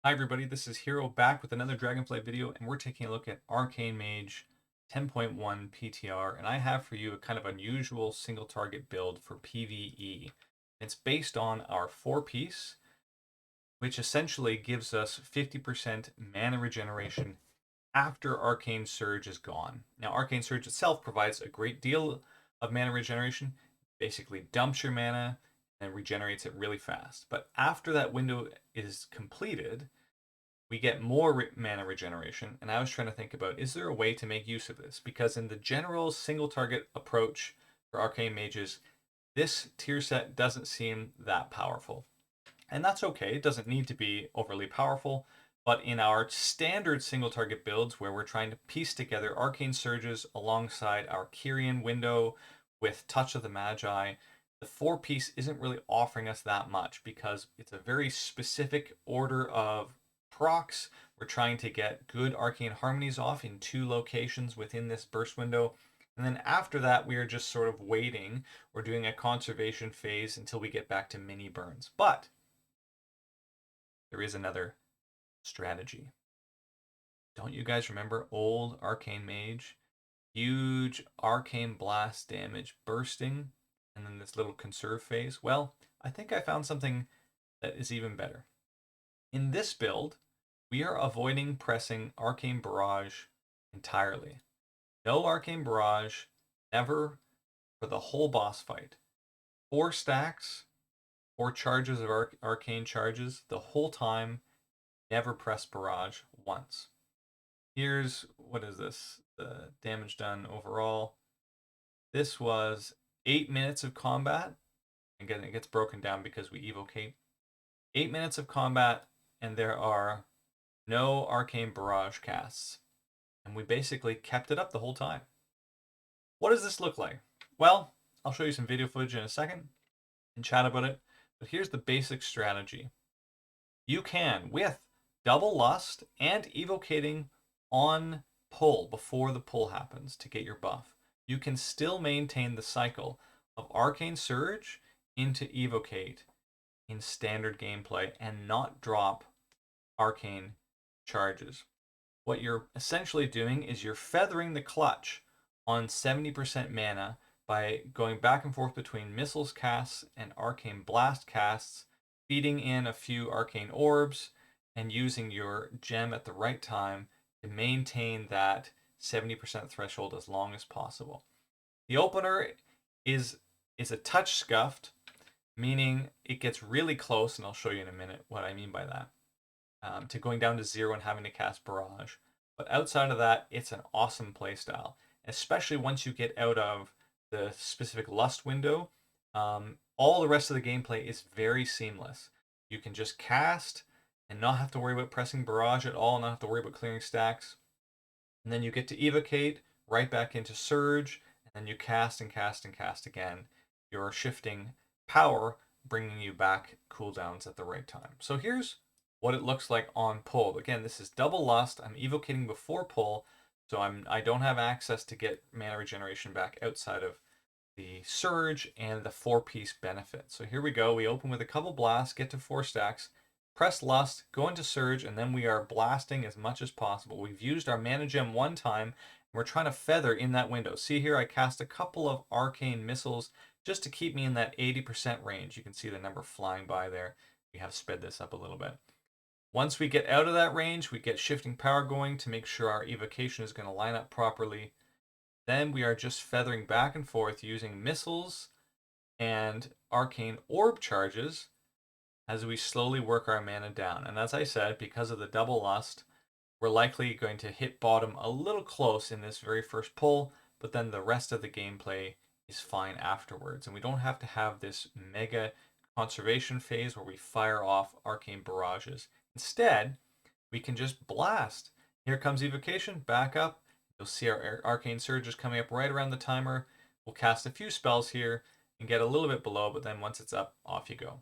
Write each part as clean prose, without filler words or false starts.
Hi everybody, this is Hero back with another Dragonflight video, and we're taking a look at Arcane Mage 10.1 PTR, and I have for you a kind of unusual single target build for PvE. It's based on our 4-piece, which essentially gives us 50% mana regeneration after Arcane Surge is gone. Now, Arcane Surge itself provides a great deal of mana regeneration, basically dumps your mana and regenerates it really fast. But after that window is completed, we get more mana regeneration. And I was trying to think about, is there a way to make use of this? Because in the general single target approach for Arcane Mages, this tier set doesn't seem that powerful. And that's okay, it doesn't need to be overly powerful. But in our standard single target builds where we're trying to piece together Arcane Surges alongside our Kyrian window with Touch of the Magi, the 4-piece isn't really offering us that much because it's a very specific order of procs. We're trying to get good arcane harmonies off in 2 locations within this burst window. And then after that, we are just sort of waiting or doing a conservation phase until we get back to mini burns. But there is another strategy. Don't you guys remember old Arcane Mage? Huge Arcane Blast damage bursting, and then this little conserve phase? Well, I think I found something that is even better. In this build, we are avoiding pressing Arcane Barrage entirely. No Arcane Barrage, never, for the whole boss fight. 4 stacks, 4 charges of Arcane Charges the whole time, never press Barrage once. Here's, what is this? The damage done overall. This was 8 minutes of combat. Again, it gets broken down because we evocate. 8 minutes of combat, and there are no Arcane Barrage casts. And we basically kept it up the whole time. What does this look like? Well, I'll show you some video footage in a second and chat about it. But here's the basic strategy. You can, with double lust and evocating on pull before the pull happens to get your buff, you can still maintain the cycle of Arcane Surge into Evocate in standard gameplay and not drop Arcane Charges. What you're essentially doing is you're feathering the clutch on 70% mana by going back and forth between Missiles casts and Arcane Blast casts, feeding in a few Arcane Orbs, and using your gem at the right time to maintain that 70% threshold as long as possible. The opener is a touch scuffed, meaning it gets really close, and I'll show you in a minute what I mean by that, to going down to 0 and having to cast Barrage. But outside of that, it's an awesome playstyle, especially once you get out of the specific lust window. All the rest of the gameplay is very seamless. You can just cast and not have to worry about pressing Barrage at all, not have to worry about clearing stacks. And then you get to evocate right back into Surge, and then you cast and cast and cast again. You're shifting power, bringing you back cooldowns at the right time. So here's what it looks like on pull. Again, this is double lust. I'm evocating before pull, so I don't have access to get mana regeneration back outside of the Surge and the 4-piece benefit. So here we go. We open with a couple blasts, get to 4 stacks, press lust, go into Surge, and then we are blasting as much as possible. We've used our mana gem one time, and we're trying to feather in that window. See here, I cast a couple of arcane missiles just to keep me in that 80% range. You can see the number flying by there. We have sped this up a little bit. Once we get out of that range, we get shifting power going to make sure our evocation is going to line up properly. Then we are just feathering back and forth using missiles and arcane orb charges as we slowly work our mana down. And as I said, because of the double lust, we're likely going to hit bottom a little close in this very first pull, but then the rest of the gameplay is fine afterwards. And we don't have to have this mega conservation phase where we fire off arcane barrages. Instead, we can just blast. Here comes evocation, back up. You'll see our arcane surges coming up right around the timer. We'll cast a few spells here and get a little bit below, but then once it's up, off you go.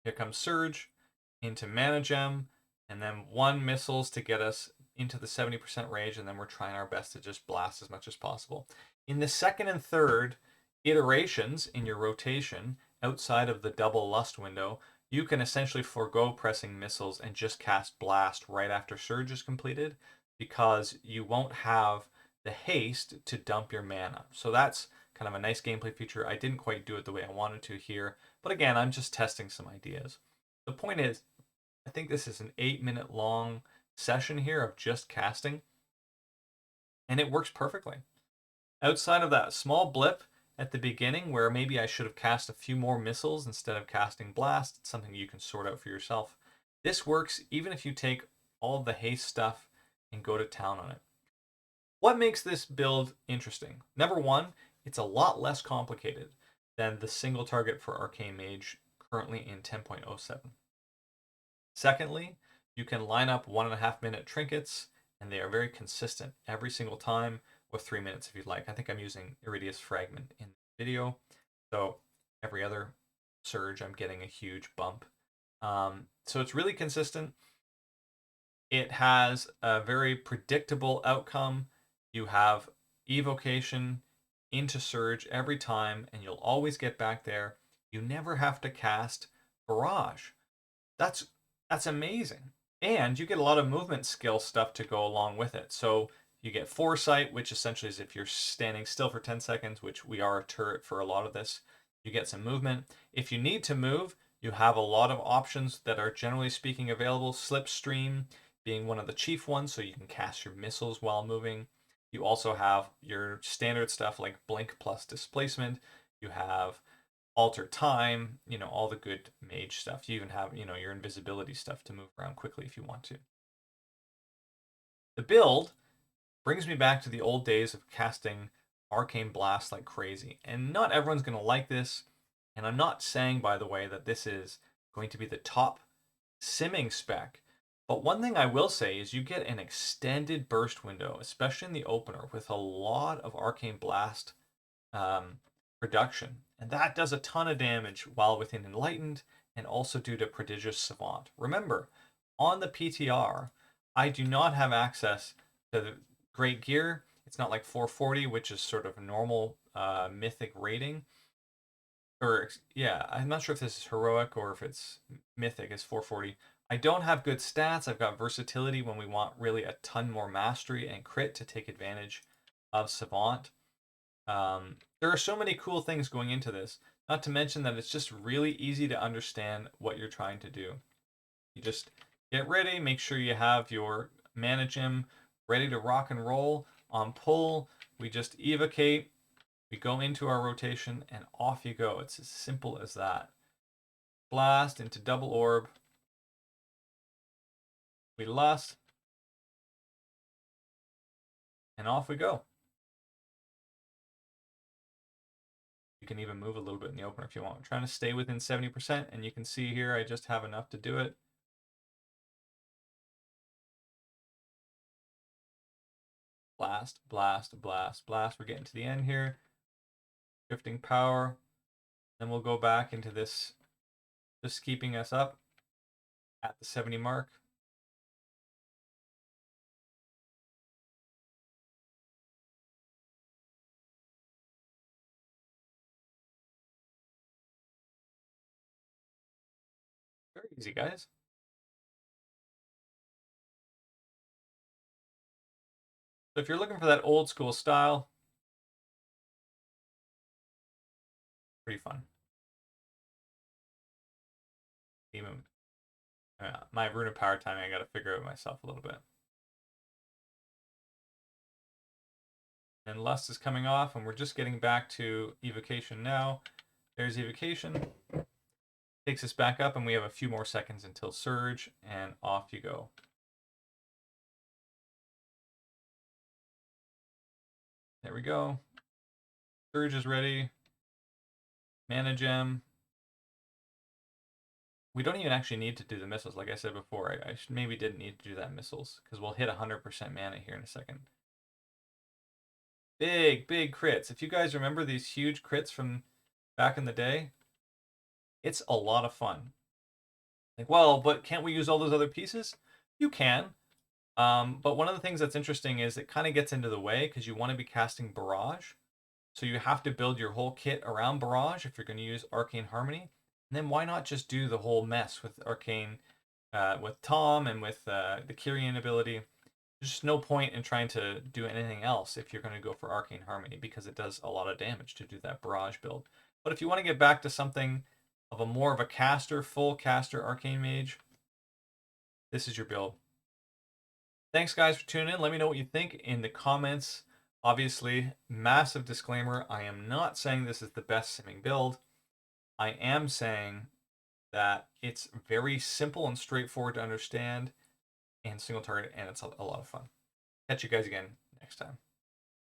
Here comes Surge into Mana Gem, and then 1 missiles to get us into the 70% range, and then we're trying our best to just blast as much as possible. In the second and third iterations in your rotation, outside of the double lust window, you can essentially forego pressing missiles and just cast Blast right after Surge is completed because you won't have the haste to dump your mana. So that's kind of a nice gameplay feature. I didn't quite do it the way I wanted to here, but again, I'm just testing some ideas. The point is, I think this is an 8-minute long session here of just casting, and it works perfectly. Outside of that small blip at the beginning where maybe I should have cast a few more missiles instead of casting Blast, it's something you can sort out for yourself. This works even if you take all the haste stuff and go to town on it. What makes this build interesting? Number one, it's a lot less complicated than the single target for Arcane Mage currently in 10.07. Secondly, you can line up 1.5 minute trinkets, and they are very consistent every single time, with 3 minutes if you'd like. I think I'm using Iridius Fragment in the video, so every other surge I'm getting a huge bump. So it's really consistent. It has a very predictable outcome. You have evocation into surge every time, and you'll always get back there. You never have to cast Barrage. That's that's amazing. And you get a lot of movement skill stuff to go along with it. So you get foresight, which essentially is if you're standing still for 10 seconds, which we are a turret for a lot of this, you get some movement. If you need to move, you have a lot of options that are generally speaking available. Slipstream being one of the chief ones, so you can cast your missiles while moving. You also have your standard stuff like blink plus displacement. You have alter time, all the good mage stuff. You even have, your invisibility stuff to move around quickly if you want to. The build brings me back to the old days of casting Arcane Blast like crazy. And not everyone's going to like this. And I'm not saying, by the way, that this is going to be the top simming spec. But one thing I will say is you get an extended burst window, especially in the opener, with a lot of Arcane Blast production. And that does a ton of damage while within Enlightened and also due to Prodigious Savant. Remember, on the PTR, I do not have access to the great gear. It's not like 440, which is sort of normal mythic rating. Or, yeah, I'm not sure if this is heroic or if it's mythic, it's 440. I don't have good stats. I've got versatility when we want really a ton more mastery and crit to take advantage of Savant. There are so many cool things going into this, not to mention that it's just really easy to understand what you're trying to do. You just get ready, make sure you have your mana gem ready to rock and roll. On pull, we just evocate, we go into our rotation, and off you go. It's as simple as that. Blast into double orb. We lust, and off we go. You can even move a little bit in the opener if you want. I'm trying to stay within 70%, and you can see here I just have enough to do it. Blast, blast, blast, blast. We're getting to the end here. Drifting power. Then we'll go back into this, just keeping us up at the 70 mark. Very easy, guys. So if you're looking for that old school style, pretty fun. Even my rune of power timing, I got to figure out myself a little bit. And lust is coming off, and we're just getting back to evocation now. There's evocation. Takes us back up, and we have a few more seconds until surge, and off you go. There we go. Surge is ready. Mana gem. We don't even actually need to do the missiles. Like I said before, I maybe didn't need to do that missiles because we'll hit 100% mana here in a second. Big, big crits. If you guys remember these huge crits from back in the day, it's a lot of fun. Like, well, but can't we use all those other pieces? You can. But one of the things that's interesting is it kind of gets into the way because you want to be casting Barrage. So you have to build your whole kit around Barrage if you're going to use Arcane Harmony. And then why not just do the whole mess with Arcane, with Tom and with the Kyrian ability? There's just no point in trying to do anything else if you're going to go for Arcane Harmony, because it does a lot of damage to do that Barrage build. But if you want to get back to something of a more of a caster, full caster Arcane Mage, this is your build. Thanks guys for tuning in. Let me know what you think in the comments. Obviously, massive disclaimer, I am not saying this is the best simming build. I am saying that it's very simple and straightforward to understand and single target, and it's a lot of fun. Catch you guys again next time.